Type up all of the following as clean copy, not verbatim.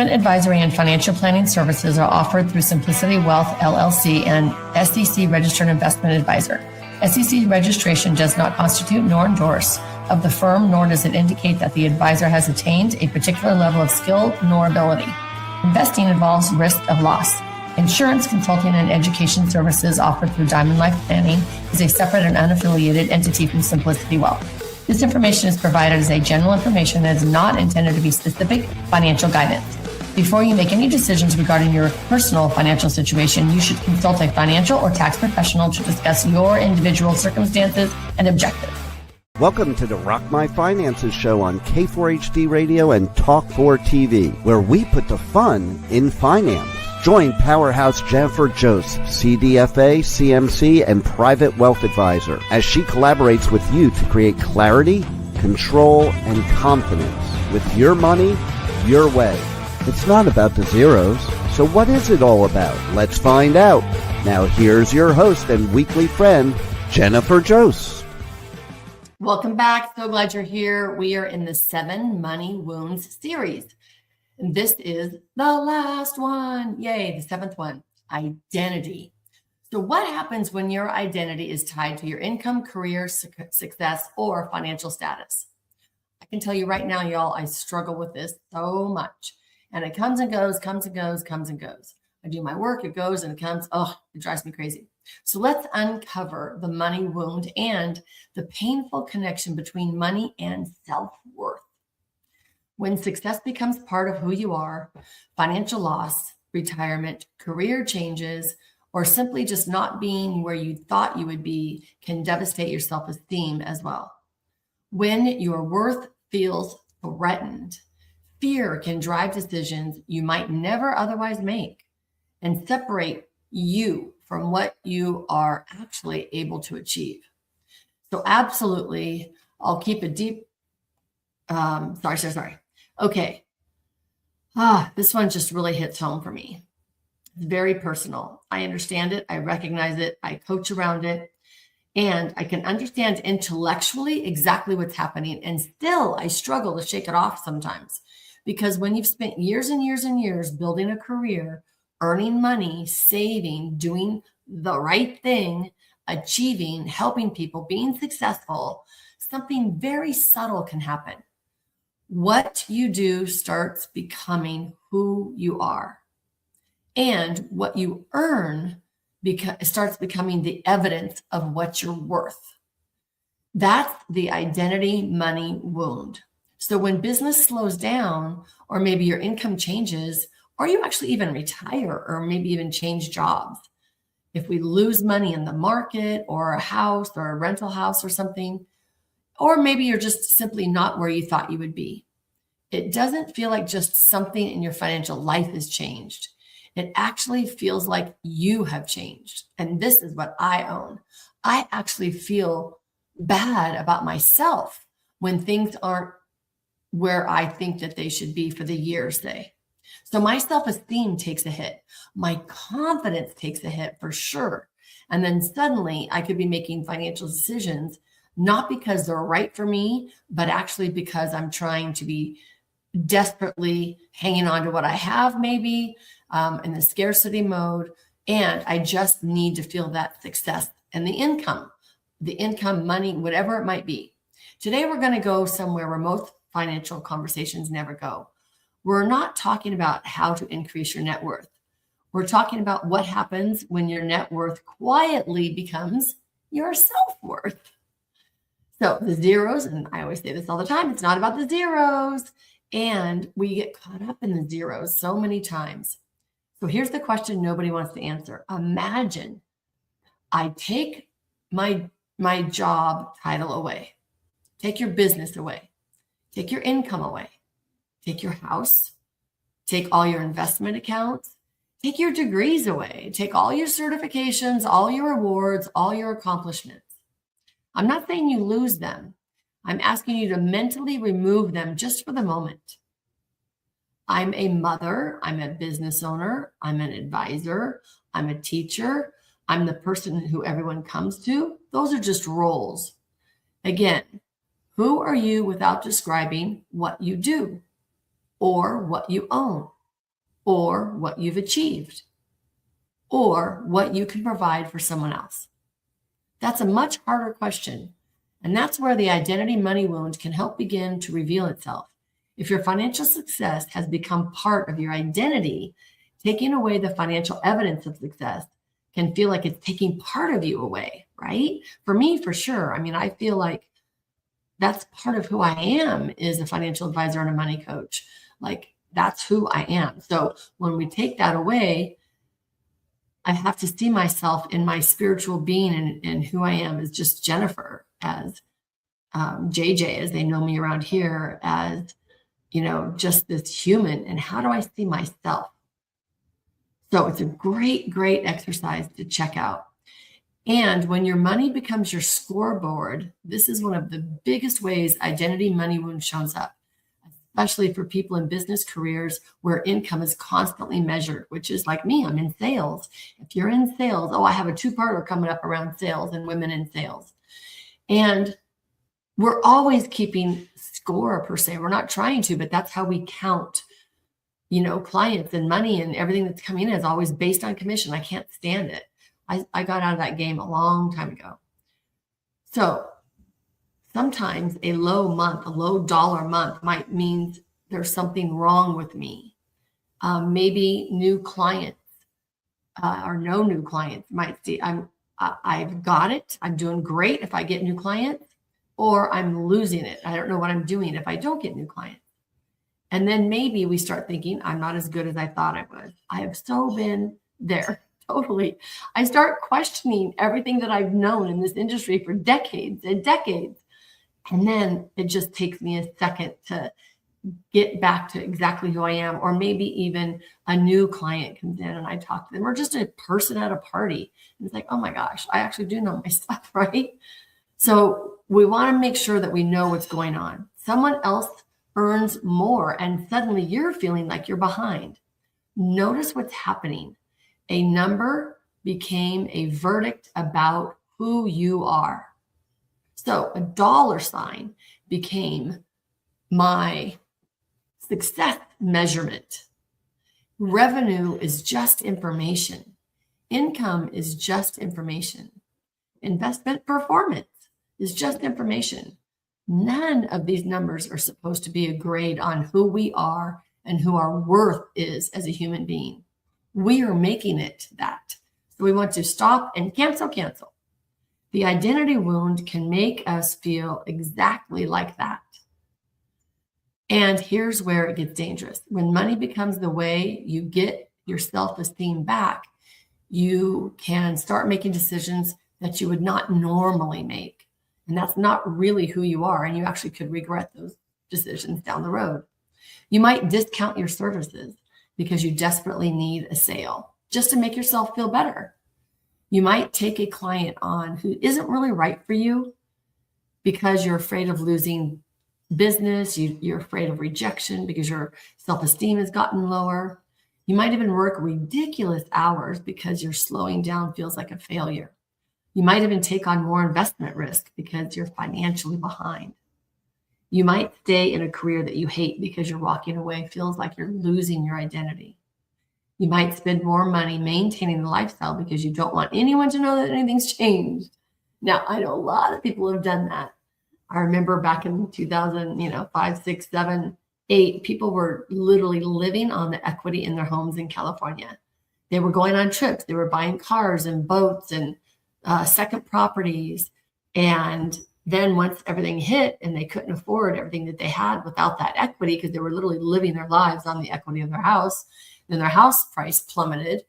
Investment advisory and financial planning services are offered through Simplicity Wealth, LLC, and SEC Registered Investment Advisor. SEC registration does not constitute nor endorse of the firm, nor does it indicate that the advisor has attained a particular level of skill nor ability. Investing involves risk of loss. Insurance, consulting, and education services offered through Diamond Life Planning is a separate and unaffiliated entity from Simplicity Wealth. This information is provided as a general information that is not intended to be specific financial guidance. Before you make any decisions regarding your personal financial situation, you should consult a financial or tax professional to discuss your individual circumstances and objectives. Welcome to the Rock My Finances show on K4HD Radio and Talk4 TV, where we put the fun in finance. Join Powerhouse Jennifer Joseph, CDFA, CMC, and Private Wealth Advisor, as she collaborates with you to create clarity, control, and confidence with your money, your way. It's not about the zeros, so what is it all about? Let's find out. Now here's your host and weekly friend, Jennifer Joseph. Welcome back. So glad you're here. We are in the 7 Money Wounds series. And this is the last one. Yay, the 7th one, identity. So what happens when your identity is tied to your income, career, success, or financial status? I can tell you right now, y'all, I struggle with this so much. And it comes and goes, comes and goes, comes and goes. I do my work, it goes and it comes. Oh, it drives me crazy. So let's uncover the money wound and the painful connection between money and self-worth. When success becomes part of who you are, financial loss, retirement, career changes, or simply just not being where you thought you would be can devastate your self-esteem as well. When your worth feels threatened, fear can drive decisions you might never otherwise make and separate you from what you are actually able to achieve. So absolutely, I'll keep it deep. Okay. This one just really hits home for me. It's very personal. I understand it. I recognize it. I coach around it. And I can understand intellectually exactly what's happening. And still, I struggle to shake it off sometimes. Because when you've spent years and years and years building a career, earning money, saving, doing the right thing, achieving, helping people, being successful, something very subtle can happen. What you do starts becoming who you are. And what you earn starts becoming the evidence of what you're worth. That's the identity money wound. So when business slows down, or maybe your income changes, or you actually even retire, or maybe even change jobs, if we lose money in the market or a house or a rental house or something, or maybe you're just simply not where you thought you would be, it doesn't feel like just something in your financial life has changed. It actually feels like you have changed. And this is what I own. I actually feel bad about myself when things aren't where I think that they should be for the years, say. So my self-esteem takes a hit. My confidence takes a hit for sure. And then suddenly I could be making financial decisions, not because they're right for me, but actually because I'm trying to be desperately hanging on to what I have, maybe in the scarcity mode. And I just need to feel that success and the income, money, whatever it might be. Today, we're going to go somewhere where most financial conversations never go. We're not talking about how to increase your net worth. We're talking about what happens when your net worth quietly becomes your self-worth. So the zeros, and I always say this all the time, it's not about the zeros. And we get caught up in the zeros so many times. So here's the question nobody wants to answer. Imagine I take my job title away, take your business away, take your income away, take your house, take all your investment accounts, take your degrees away, take all your certifications, all your awards, all your accomplishments. I'm not saying you lose them. I'm asking you to mentally remove them just for the moment. I'm a mother, I'm a business owner, I'm an advisor, I'm a teacher, I'm the person who everyone comes to. Those are just roles. Again, who are you without describing what you do or what you own? or what you've achieved, or what you can provide for someone else? That's a much harder question. And that's where the identity money wound can help begin to reveal itself. If your financial success has become part of your identity, taking away the financial evidence of success can feel like it's taking part of you away, right? For me, for sure. I mean, I feel like that's part of who I am, is a financial advisor and a money coach. Like, that's who I am. So when we take that away, I have to see myself in my spiritual being and who I am as just Jennifer, as JJ, as they know me around here, as, just this human. And how do I see myself? So it's a great, great exercise to check out. And when your money becomes your scoreboard, this is one of the biggest ways identity money wound shows up, especially for people in business careers where income is constantly measured, which is like me. I'm in sales. If you're in sales, I have a two-parter coming up around sales and women in sales. And we're always keeping score per se. We're not trying to, but that's how we count, clients and money, and everything that's coming in is always based on commission. I can't stand it. I got out of that game a long time ago. So sometimes a low dollar month might mean there's something wrong with me. Maybe new clients or no new clients might see I've got it. I'm doing great if I get new clients, or I'm losing it. I don't know what I'm doing if I don't get new clients. And then maybe we start thinking, I'm not as good as I thought I was. I have so been there. Totally. I start questioning everything that I've known in this industry for decades and decades. And then it just takes me a second to get back to exactly who I am. Or maybe even a new client comes in and I talk to them, or just a person at a party. And it's like, oh my gosh, I actually do know my stuff, right? So we want to make sure that we know what's going on. Someone else earns more and suddenly you're feeling like you're behind. Notice what's happening. A number became a verdict about who you are. So a $sign became my success measurement. Revenue is just information. Income is just information. Investment performance is just information. None of these numbers are supposed to be a grade on who we are and who our worth is as a human being. We are making it that. So we want to stop and cancel. The identity wound can make us feel exactly like that. And here's where it gets dangerous. When money becomes the way you get your self-esteem back, you can start making decisions that you would not normally make. And that's not really who you are. And you actually could regret those decisions down the road. You might discount your services because you desperately need a sale just to make yourself feel better. You might take a client on who isn't really right for you because you're afraid of losing business. You're afraid of rejection because your self-esteem has gotten lower. You might even work ridiculous hours because your slowing down feels like a failure. You might even take on more investment risk because you're financially behind. You might stay in a career that you hate because you're walking away feels like you're losing your identity. You might spend more money maintaining the lifestyle because you don't want anyone to know that anything's changed. Now, I know a lot of people have done that. I remember back in 2005, 6, 7, 8, people were literally living on the equity in their homes in California. They were going on trips. They were buying cars and boats and second properties. And then once everything hit and they couldn't afford everything that they had without that equity, because they were literally living their lives on the equity of their house, then their house price plummeted.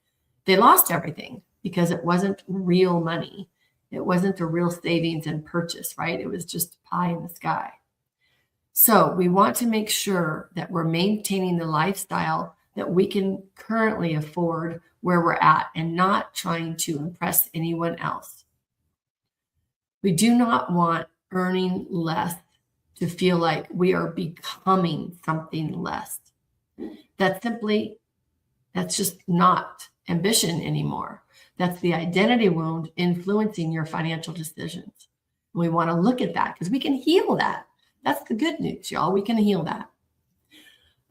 They lost everything because it wasn't real money. It wasn't a real savings and purchase, right? It was just pie in the sky. So we want to make sure that we're maintaining the lifestyle that we can currently afford where we're at and not trying to impress anyone else. We do not want earning less to feel like we are becoming something less. That's just not ambition anymore. That's the identity wound influencing your financial decisions. We want to look at that because we can heal that. That's the good news, y'all. We can heal that.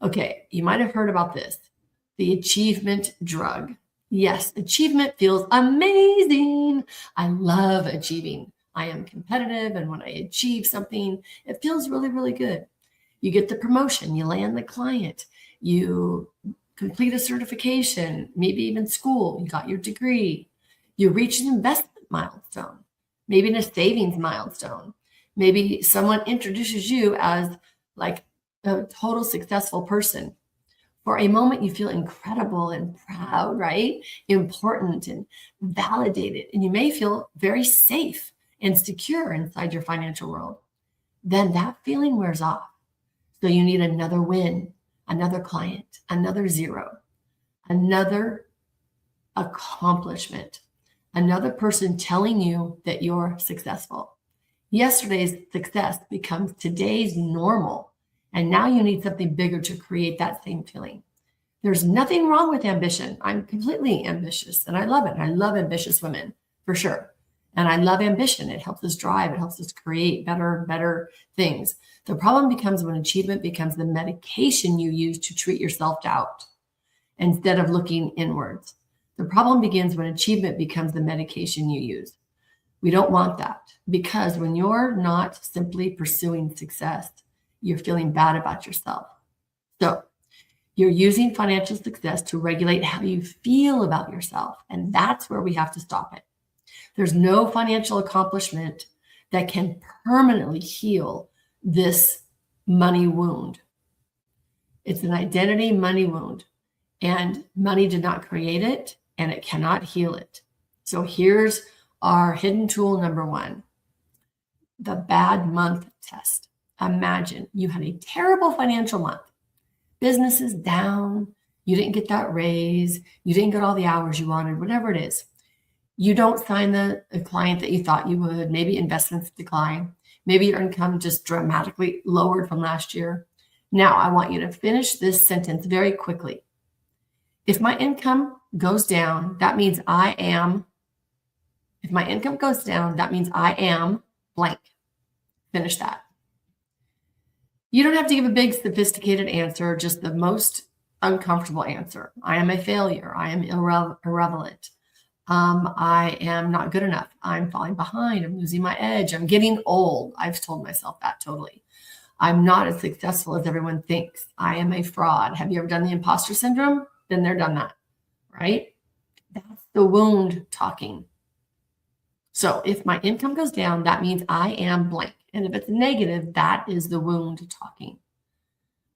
Okay, you might have heard about this. the achievement drug. Yes, achievement feels amazing. I love achieving. I am competitive, and when I achieve something, it feels really, really good. You get the promotion, you land the client, you complete a certification, maybe even school, you got your degree, you reach an investment milestone, maybe a savings milestone. Maybe someone introduces you as like a total successful person. For a moment, you feel incredible and proud, right? Important and validated. And you may feel very safe and secure inside your financial world. Then that feeling wears off. So you need another win, another client, another zero, another accomplishment, another person telling you that you're successful. Yesterday's success becomes today's normal. And now you need something bigger to create that same feeling. There's nothing wrong with ambition. I'm completely ambitious and I love it. I love ambitious women for sure. And I love ambition. It helps us drive. It helps us create better things. The problem becomes when achievement becomes the medication you use to treat your self-doubt instead of looking inwards. The problem begins when achievement becomes the medication you use. We don't want that because when you're not simply pursuing success, you're feeling bad about yourself. So you're using financial success to regulate how you feel about yourself. And that's where we have to stop it. There's no financial accomplishment that can permanently heal this money wound. It's an identity money wound, and money did not create it, and it cannot heal it. So here's our hidden tool number one, the bad month test. Imagine you had a terrible financial month. Business is down. You didn't get that raise. You didn't get all the hours you wanted, whatever it is. You don't sign the client that you thought you would. Maybe investments decline. Maybe your income just dramatically lowered from last year. Now, I want you to finish this sentence very quickly. If my income goes down, that means I am. If my income goes down, that means I am blank. Finish that. You don't have to give a big, sophisticated answer, just the most uncomfortable answer. I am a failure. I am irrelevant. I am not good enough. I'm falling behind. I'm losing my edge. I'm getting old. I've told myself that totally. I'm not as successful as everyone thinks. I am a fraud. Have you ever done the imposter syndrome? Been there, done that, right? That's the wound talking. So if my income goes down, that means I am blank. And if it's negative, that is the wound talking.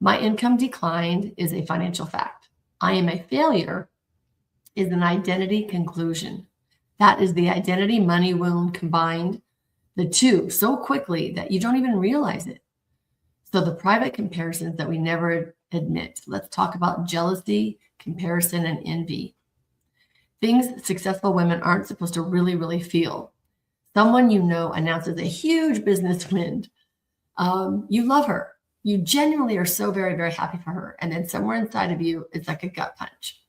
My income declined is a financial fact. I am a failure is an identity conclusion. That is the identity money wound combined, the two so quickly that you don't even realize it. So the private comparisons that we never admit. Let's talk about jealousy, comparison, and envy. Things successful women aren't supposed to really, really feel. Someone you know announces a huge business win. You love her. You genuinely are so very, very happy for her. And then somewhere inside of you, it's like a gut punch.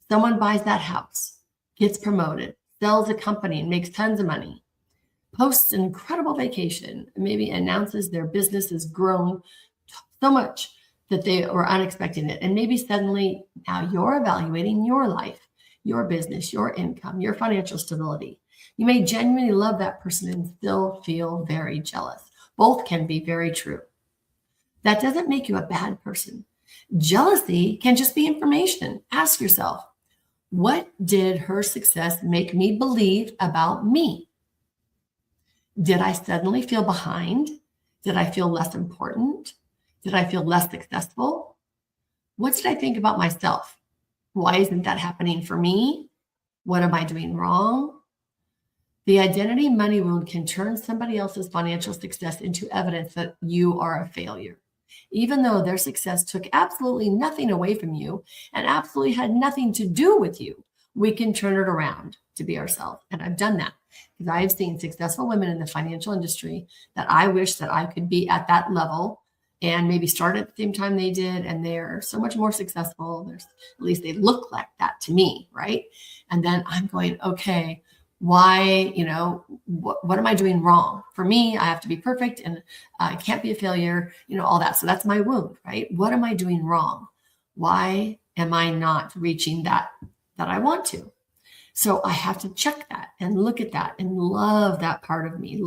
Someone buys that house, gets promoted, sells a company and makes tons of money, posts an incredible vacation, maybe announces their business has grown so much that they were unexpecting it. And maybe suddenly now you're evaluating your life, your business, your income, your financial stability. You may genuinely love that person and still feel very jealous. Both can be very true. That doesn't make you a bad person. Jealousy can just be information. Ask yourself, what did her success make me believe about me? Did I suddenly feel behind? Did I feel less important? Did I feel less successful? What did I think about myself? Why isn't that happening for me? What am I doing wrong? The identity money wound can turn somebody else's financial success into evidence that you are a failure, even though their success took absolutely nothing away from you and absolutely had nothing to do with you. We can turn it around to be ourselves. And I've done that because I've seen successful women in the financial industry that I wish that I could be at that level and maybe start at the same time they did. And they're so much more successful. At least they look like that to me, right? And then I'm going, okay, why, what am I doing wrong? For me, I have to be perfect and I can't be a failure, all that. So that's my wound, right? What am I doing wrong? Why am I not reaching that I want to? So I have to check that and look at that and love that part of me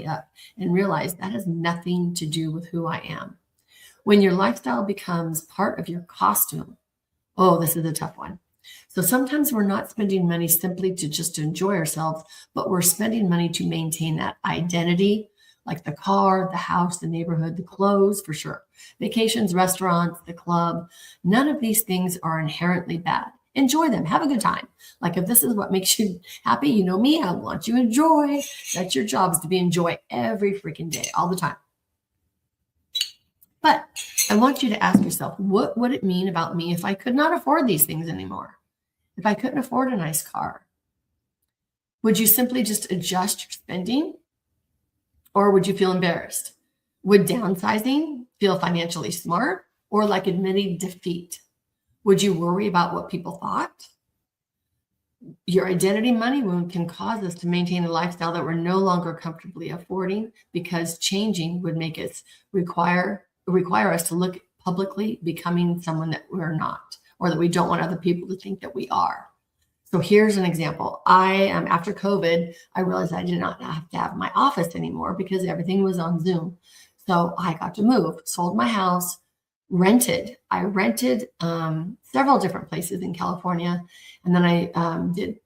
up and realize that has nothing to do with who I am. When your lifestyle becomes part of your costume, oh, this is a tough one. So sometimes we're not spending money simply to just enjoy ourselves, but we're spending money to maintain that identity, like the car, the house, the neighborhood, the clothes, for sure. Vacations, restaurants, the club. None of these things are inherently bad. Enjoy them. Have a good time. Like if this is what makes you happy, you know me, I want you to enjoy. That's your job, is to be enjoy every freaking day, all the time. But I want you to ask yourself, what would it mean about me if I could not afford these things anymore? If I couldn't afford a nice car? Would you simply just adjust your spending? Or would you feel embarrassed? Would downsizing feel financially smart or like admitting defeat? Would you worry about what people thought? Your identity money wound can cause us to maintain a lifestyle that we're no longer comfortably affording, because changing would make us require us to look publicly becoming someone that we're not, or that we don't want other people to think that we are. So here's an example. After COVID, I realized I did not have to have my office anymore because everything was on Zoom. So I got to move, sold my house, rented. I rented several different places in California. And then I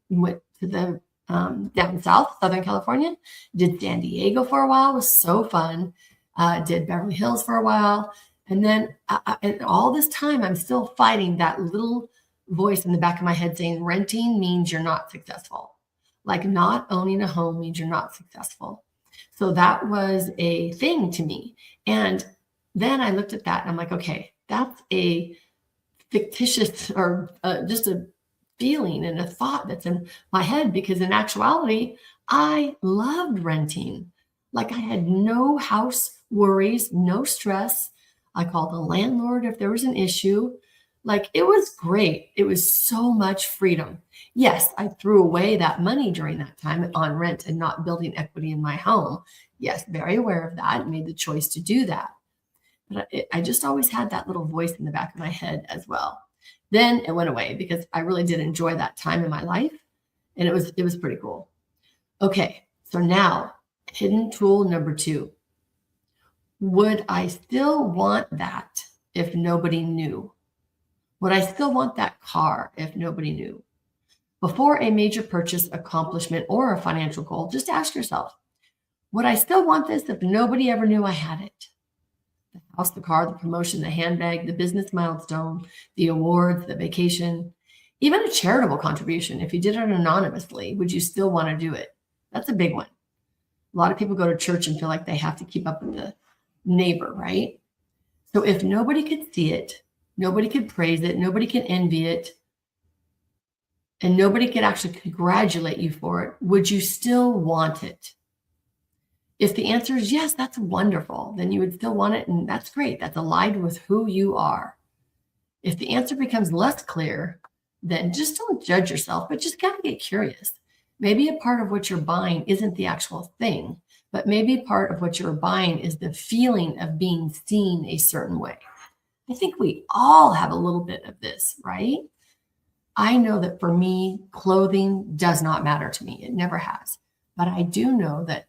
went to the down south, Southern California, did San Diego for a while. It was so fun. Did Beverly Hills for a while. And then and all this time, I'm still fighting that little voice in the back of my head saying renting means you're not successful. Like not owning a home means you're not successful. So that was a thing to me. And then I looked at that and I'm like, okay, that's a fictitious or just a feeling and a thought that's in my head, because in actuality, I loved renting. Like I had no house worries, no stress. I called the landlord if there was an issue. Like it was great. It was so much freedom. Yes, I threw away that money during that time on rent and not building equity in my home. Yes, very aware of that, made the choice to do that. But I just always had that little voice in the back of my head as well. Then it went away because I really did enjoy that time in my life. And it was pretty cool. Okay, so now hidden tool number 2. Would I still want that if nobody knew? Would I still want that car if nobody knew? Before a major purchase, accomplishment, or a financial goal, just ask yourself, would I still want this if nobody ever knew I had it? The house, the car, the promotion, the handbag, the business milestone, the awards, the vacation, even a charitable contribution. If you did it anonymously, would you still want to do it? That's a big one. A lot of people go to church and feel like they have to keep up with the neighbor, right? So if nobody could see it, nobody could praise it, nobody can envy it, and nobody could actually congratulate you for it, would you still want it? If the answer is yes, that's wonderful, then you would still want it, and that's great. That's aligned with who you are. If the answer becomes less clear, then just don't judge yourself, but just kind of get curious. Maybe a part of what you're buying isn't the actual thing, but maybe part of what you're buying is the feeling of being seen a certain way. I think we all have a little bit of this, right? I know that for me, clothing does not matter to me. It never has. But I do know that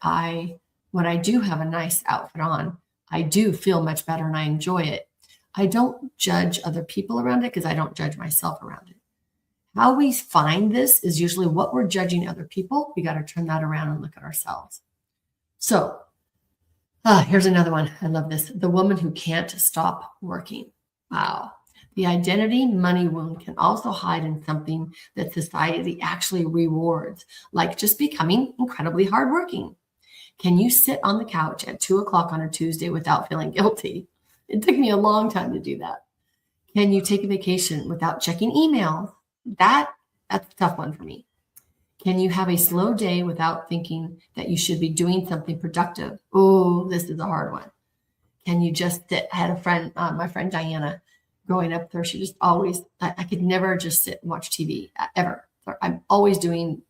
when I do have a nice outfit on, I do feel much better and I enjoy it. I don't judge other people around it because I don't judge myself around it. How we find this is usually what we're judging other people. We got to turn that around and look at ourselves. So here's another one. I love this. The woman who can't stop working. Wow. The identity money wound can also hide in something that society actually rewards, like just becoming incredibly hardworking. Can you sit on the couch at 2:00 on a Tuesday without feeling guilty? It took me a long time to do that. Can you take a vacation without checking emails? That's a tough one for me. Can you have a slow day without thinking that you should be doing something productive? Oh, this is a hard one. Can you just sit? I had a friend, my friend Diana, growing up there, she just always, I could never just sit and watch TV ever. I'm always doing,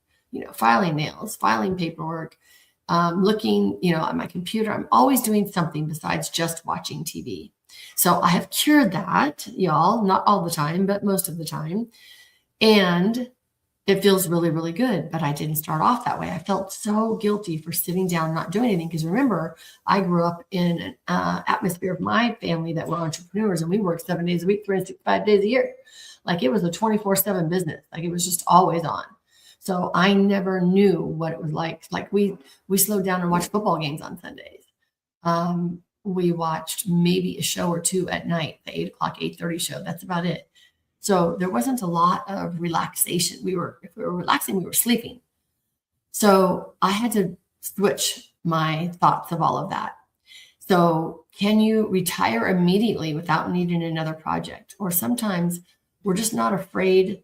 filing nails, filing paperwork, looking, at my computer. I'm always doing something besides just watching TV. So I have cured that, y'all, not all the time, but most of the time. And it feels really, really good. But I didn't start off that way. I felt so guilty for sitting down, not doing anything. Because remember, I grew up in an atmosphere of my family that were entrepreneurs, and we worked 7 days a week, 365 days a year. Like it was a 24/7 business. Like it was just always on. So I never knew what it was like. Like we slowed down and watched football games on Sundays. We watched maybe a show or two at night, the 8:00, 8:30 show. That's about it. So there wasn't a lot of relaxation. If we were relaxing, we were sleeping. So I had to switch my thoughts of all of that. So can you retire immediately without needing another project? Or sometimes we're just not afraid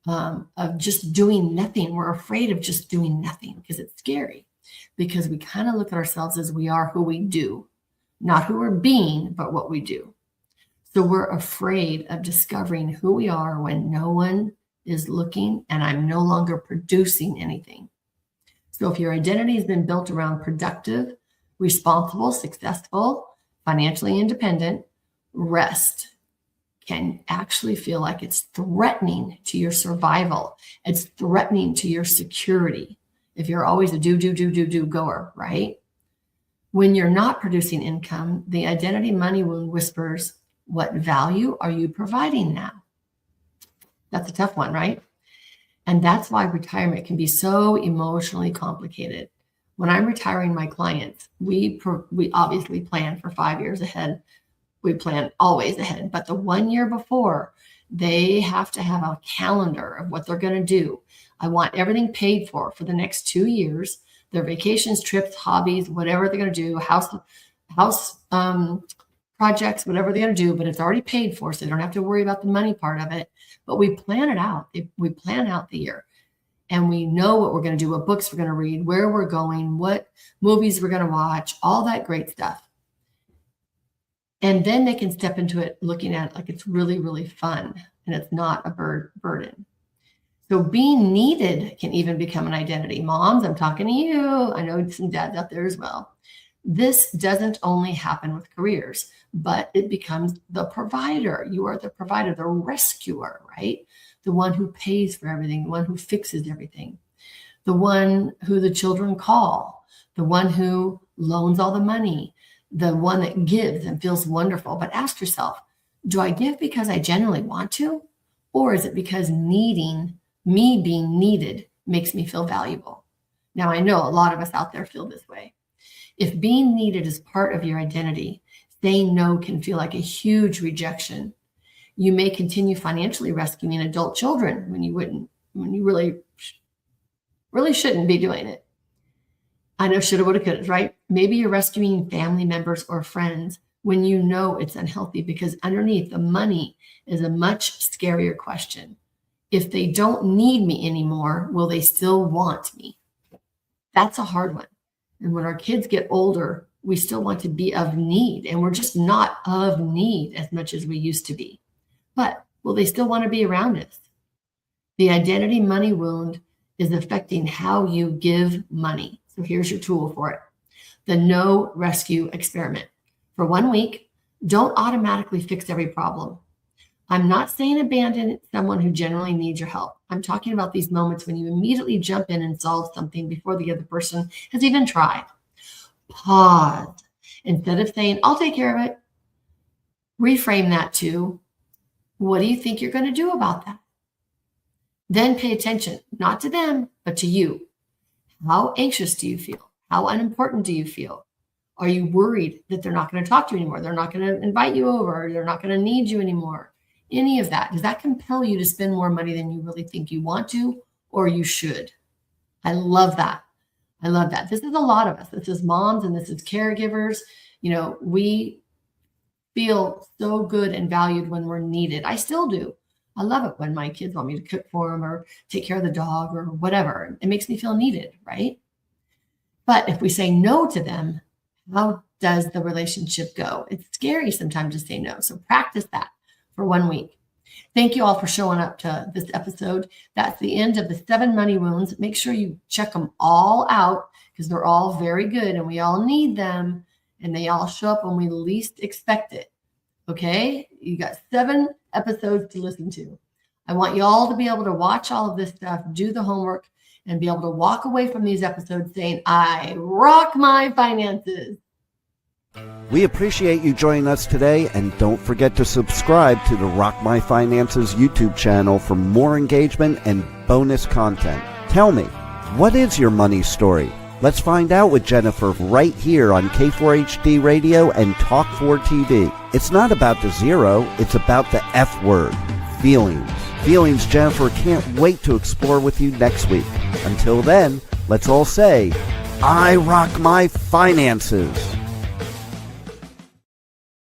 of just doing nothing. We're afraid of just doing nothing because it's scary, because we kind of look at ourselves as we are who we do, not who we're being, but what we do. So we're afraid of discovering who we are when no one is looking and I'm no longer producing anything. So if your identity has been built around productive, responsible, successful, financially independent, rest can actually feel like it's threatening to your survival. It's threatening to your security. If you're always a do goer, right? When you're not producing income, the identity money wound whispers, what value are you providing now? That's a tough one, right? And that's why retirement can be so emotionally complicated. When I'm retiring my clients, we obviously plan for 5 years ahead. We plan always ahead, but the 1 year before, they have to have a calendar of what they're going to do. I want everything paid for the next 2 years, their vacations, trips, hobbies, whatever they're going to do, house projects, whatever they're going to do, but it's already paid for, so they don't have to worry about the money part of it. But we plan it out. We plan out the year, and we know what we're going to do, what books we're going to read, where we're going, what movies we're going to watch, all that great stuff. And then they can step into it looking at it like it's really, really fun and it's not a burden. So being needed can even become an identity. Moms, I'm talking to you. I know some dads out there as well. This doesn't only happen with careers, but it becomes the provider. You are the provider, the rescuer, right? The one who pays for everything, the one who fixes everything, the one who the children call, the one who loans all the money, the one that gives and feels wonderful. But ask yourself, do I give because I genuinely want to? Or is it because me being needed makes me feel valuable? Now, I know a lot of us out there feel this way. If being needed is part of your identity, saying no can feel like a huge rejection. You may continue financially rescuing adult children when you really shouldn't be doing it. I know shoulda, woulda, coulda, right? Maybe you're rescuing family members or friends when you know it's unhealthy, because underneath the money is a much scarier question. If they don't need me anymore, will they still want me? That's a hard one. And when our kids get older, we still want to be of need, and we're just not of need as much as we used to be. But will they still want to be around us? The identity money wound is affecting how you give money. So here's your tool for it. The no rescue experiment. For 1 week, don't automatically fix every problem. I'm not saying abandon someone who generally needs your help. I'm talking about these moments when you immediately jump in and solve something before the other person has even tried. Pause. Instead of saying, I'll take care of it, reframe that to, what do you think you're going to do about that? Then pay attention, not to them, but to you. How anxious do you feel? How unimportant do you feel? Are you worried that they're not going to talk to you anymore? They're not going to invite you over. They're not going to need you anymore. Any of that. Does that compel you to spend more money than you really think you want to or you should? I love that. I love that. This is a lot of us. This is moms and this is caregivers. You know, we feel so good and valued when we're needed. I still do. I love it when my kids want me to cook for them or take care of the dog or whatever. It makes me feel needed, right? But if we say no to them, how does the relationship go? It's scary sometimes to say no. So practice that for 1 week. Thank you all for showing up to this episode. That's the end of the 7 money wounds. Make sure you check them all out because they're all very good and we all need them and they all show up when we least expect it. Okay? You got 7 episodes to listen to. I want you all to be able to watch all of this stuff, do the homework, and be able to walk away from these episodes saying, I rock my finances. We appreciate you joining us today, and don't forget to subscribe to the Rock My Finances YouTube channel for more engagement and bonus content. Tell me, what is your money story? Let's find out with Jennifer right here on K4HD Radio and Talk 4 TV. It's not about the zero, it's about the F word, feelings. Feelings Jennifer can't wait to explore with you next week. Until then, let's all say, I rock my finances.